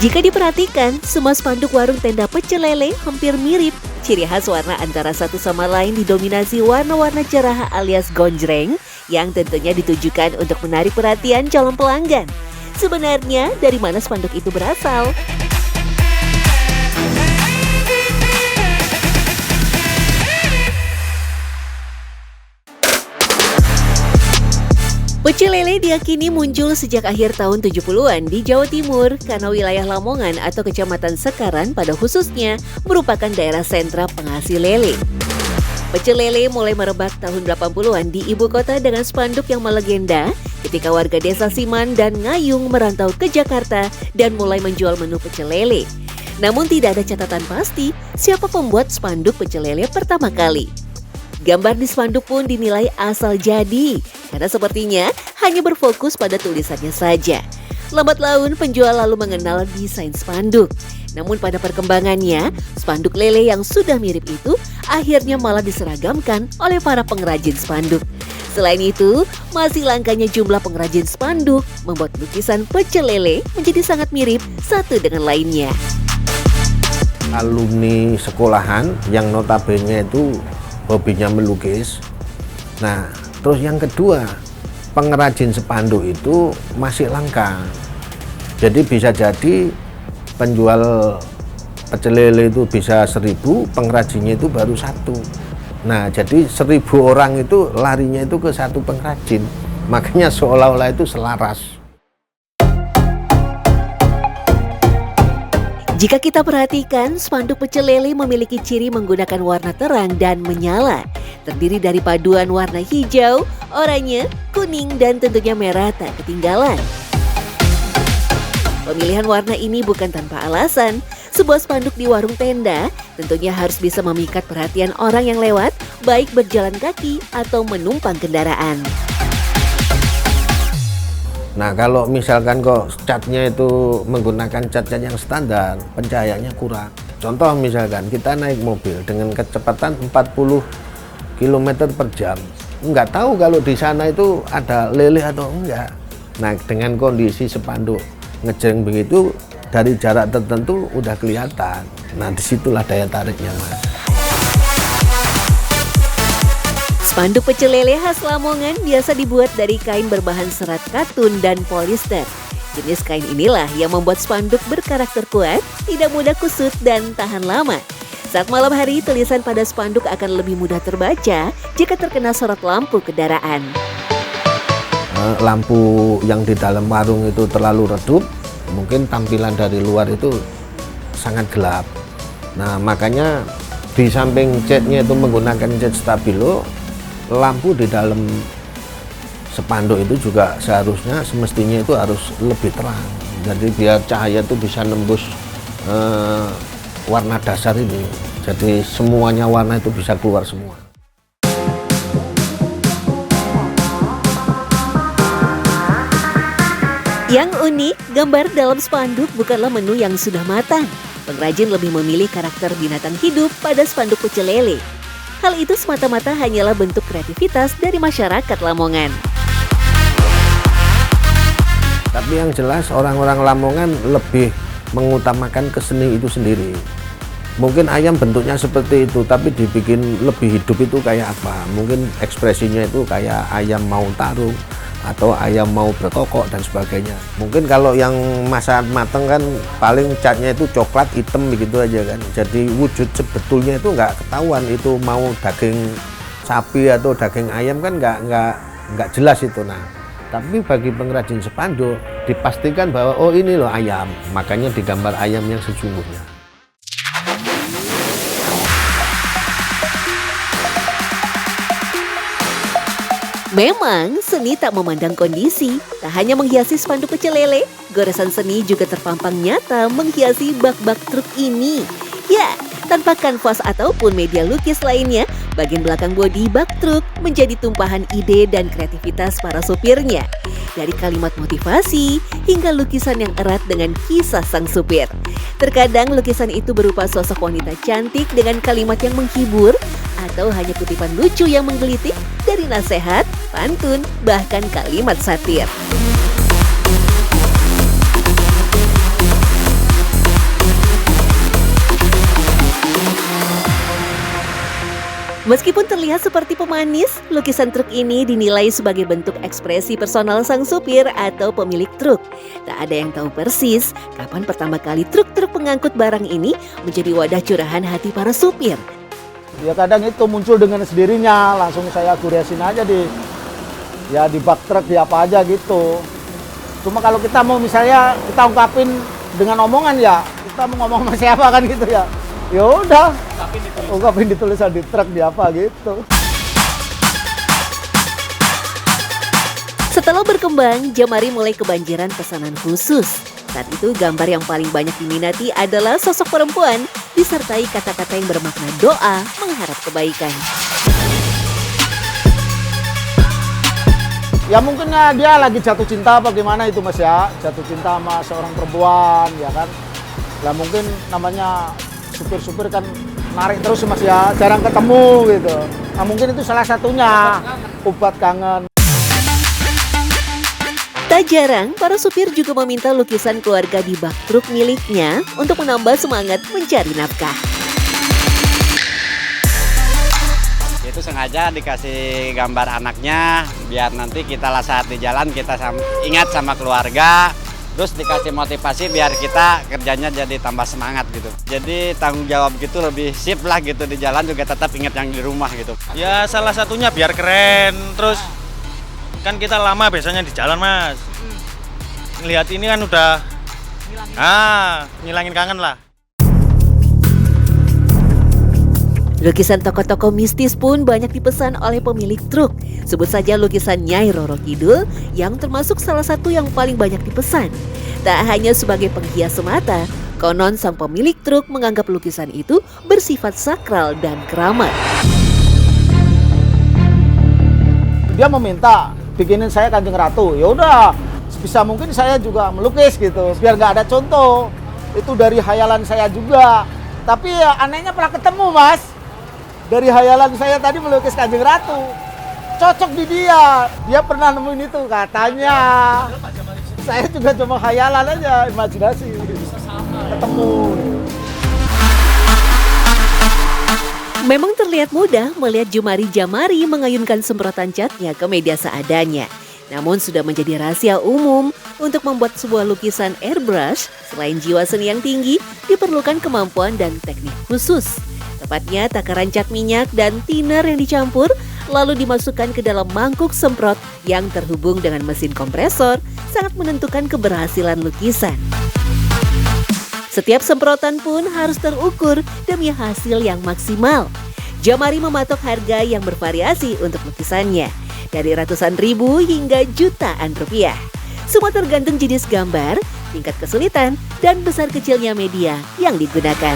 Jika diperhatikan, semua spanduk warung tenda pecel lele hampir mirip. Ciri khas warna antara satu sama lain didominasi warna-warna cerah alias gonjreng yang tentunya ditujukan untuk menarik perhatian calon pelanggan. Sebenarnya, dari mana spanduk itu berasal? Pecel lele diyakini muncul sejak akhir tahun 70-an di Jawa Timur karena wilayah Lamongan atau Kecamatan Sekaran pada khususnya merupakan daerah sentra penghasil lele. Pecel lele mulai merebak tahun 80-an di ibu kota dengan spanduk yang melegenda ketika warga desa Siman dan Ngayung merantau ke Jakarta dan mulai menjual menu pecel lele. Namun tidak ada catatan pasti siapa pembuat spanduk pecel lele pertama kali. Gambar di spanduk pun dinilai asal jadi, karena sepertinya hanya berfokus pada tulisannya saja. Lambat laun penjual lalu mengenal desain spanduk. Namun pada perkembangannya, spanduk lele yang sudah mirip itu akhirnya malah diseragamkan oleh para pengrajin spanduk. Selain itu, masih langkanya jumlah pengrajin spanduk membuat lukisan pecel lele menjadi sangat mirip satu dengan lainnya. Alumni sekolahan yang notabene itu hobinya melukis. Nah, terus yang kedua, pengrajin spanduk itu masih langka. Jadi bisa jadi penjual pecel lele itu bisa 1000, pengrajinnya itu baru 1. Nah, jadi 1000 orang itu larinya itu ke satu pengrajin. Makanya seolah-olah itu selaras. Jika kita perhatikan, spanduk pecel lele memiliki ciri menggunakan warna terang dan menyala. Terdiri dari paduan warna hijau, oranye, kuning, dan tentunya merah tak ketinggalan. Pemilihan warna ini bukan tanpa alasan. Sebuah spanduk di warung tenda tentunya harus bisa memikat perhatian orang yang lewat, baik berjalan kaki atau menumpang kendaraan. Nah, kalau misalkan kok catnya itu menggunakan cat-cat yang standar, pencahayaannya kurang. Contoh misalkan kita naik mobil dengan kecepatan 40 km per jam. Nggak tahu kalau di sana itu ada lele atau enggak. Nah, dengan kondisi spanduk ngejreng begitu, dari jarak tertentu udah kelihatan. Nah, disitulah daya tariknya, Mas. Spanduk pecel lele khas Lamongan biasa dibuat dari kain berbahan serat katun dan polister. Jenis kain inilah yang membuat spanduk berkarakter kuat, tidak mudah kusut dan tahan lama. Saat malam hari, tulisan pada spanduk akan lebih mudah terbaca jika terkena sorot lampu kendaraan. Lampu yang di dalam warung itu terlalu redup, mungkin tampilan dari luar itu sangat gelap. Nah, makanya di samping catnya itu menggunakan cat stabilo, lampu di dalam spanduk itu juga seharusnya semestinya itu harus lebih terang. Jadi biar cahaya itu bisa nembus warna dasar ini. Jadi semuanya warna itu bisa keluar semua. Yang unik, gambar dalam spanduk bukanlah menu yang sudah matang. Pengrajin lebih memilih karakter binatang hidup pada spanduk pecel lele. Hal itu semata-mata hanyalah bentuk kreativitas dari masyarakat Lamongan. Tapi yang jelas orang-orang Lamongan lebih mengutamakan keseni itu sendiri. Mungkin ayam bentuknya seperti itu, tapi dibikin lebih hidup itu kayak apa? Mungkin ekspresinya itu kayak ayam mau tarung, atau ayam mau berkokok dan sebagainya. Mungkin kalau yang masa mateng kan paling catnya itu coklat hitam begitu aja kan. Jadi wujud sebetulnya itu nggak ketahuan itu mau daging sapi atau daging ayam kan nggak jelas itu. Nah, tapi bagi pengrajin spanduk dipastikan bahwa oh ini loh ayam, makanya digambar ayam yang sesungguhnya. Memang seni tak memandang kondisi, tak hanya menghiasi spanduk pecel lele, goresan seni juga terpampang nyata menghiasi bak-bak truk ini. Ya, tanpa kanvas ataupun media lukis lainnya, bagian belakang bodi bak truk menjadi tumpahan ide dan kreativitas para supirnya. Dari kalimat motivasi hingga lukisan yang erat dengan kisah sang supir. Terkadang lukisan itu berupa sosok wanita cantik dengan kalimat yang menghibur, atau hanya kutipan lucu yang menggelitik dari nasihat, pantun, bahkan kalimat satir. Meskipun terlihat seperti pemanis, lukisan truk ini dinilai sebagai bentuk ekspresi personal sang supir atau pemilik truk. Tak ada yang tahu persis kapan pertama kali truk-truk pengangkut barang ini menjadi wadah curahan hati para supir. Ya kadang itu muncul dengan sendirinya, langsung saya kuriasin aja di bak truk, di apa aja gitu. Cuma kalau kita mau misalnya kita ungkapin dengan omongan ya, kita mau ngomong sama siapa kan gitu ya. Ya udah, ungkapin di tulisan di truk di apa gitu. Setelah berkembang, Jamari mulai kebanjiran pesanan khusus. Saat itu gambar yang paling banyak diminati adalah sosok perempuan disertai kata-kata yang bermakna doa mengharap kebaikan. Ya mungkin dia lagi jatuh cinta apa gimana itu Mas ya, jatuh cinta sama seorang perempuan ya kan. Lah mungkin namanya supir-supir kan narik terus Mas ya, jarang ketemu gitu. Nah mungkin itu salah satunya, obat kangen. Tak jarang, para supir juga meminta lukisan keluarga di bak truk miliknya untuk menambah semangat mencari nafkah. Itu sengaja dikasih gambar anaknya, biar nanti kita lah saat di jalan kita ingat sama keluarga. Terus dikasih motivasi biar kita kerjanya jadi tambah semangat gitu. Jadi tanggung jawab gitu lebih sip lah gitu, di jalan juga tetap ingat yang di rumah gitu. Ya salah satunya biar keren, terus kan kita lama biasanya di jalan Mas. Ngelihat ini kan udah ngilangin kangen lah. Lukisan tokoh-tokoh mistis pun banyak dipesan oleh pemilik truk. Sebut saja lukisan Nyai Roro Kidul yang termasuk salah satu yang paling banyak dipesan. Tak hanya sebagai penghias semata, konon sang pemilik truk menganggap lukisan itu bersifat sakral dan keramat. Dia meminta bikinin saya Kanjeng Ratu. Ya udah, sebisa mungkin saya juga melukis gitu, biar nggak ada contoh. Itu dari hayalan saya juga. Tapi ya anehnya pernah ketemu Mas. Dari hayalan saya tadi melukis Kanjeng Ratu. Cocok di dia. Dia pernah nemuin itu katanya. Saya juga cuma hayalan aja, imajinasi. Ketemu. Memang terlihat mudah melihat Jumari Jamari mengayunkan semprotan catnya ke media seadanya. Namun sudah menjadi rahasia umum untuk membuat sebuah lukisan airbrush, selain jiwa seni yang tinggi, diperlukan kemampuan dan teknik khusus. Tepatnya takaran cat minyak dan thinner yang dicampur, lalu dimasukkan ke dalam mangkuk semprot yang terhubung dengan mesin kompresor, sangat menentukan keberhasilan lukisan. Setiap semprotan pun harus terukur demi hasil yang maksimal. Jamari mematok harga yang bervariasi untuk lukisannya, dari ratusan ribu hingga jutaan rupiah. Semua tergantung jenis gambar, tingkat kesulitan, dan besar kecilnya media yang digunakan.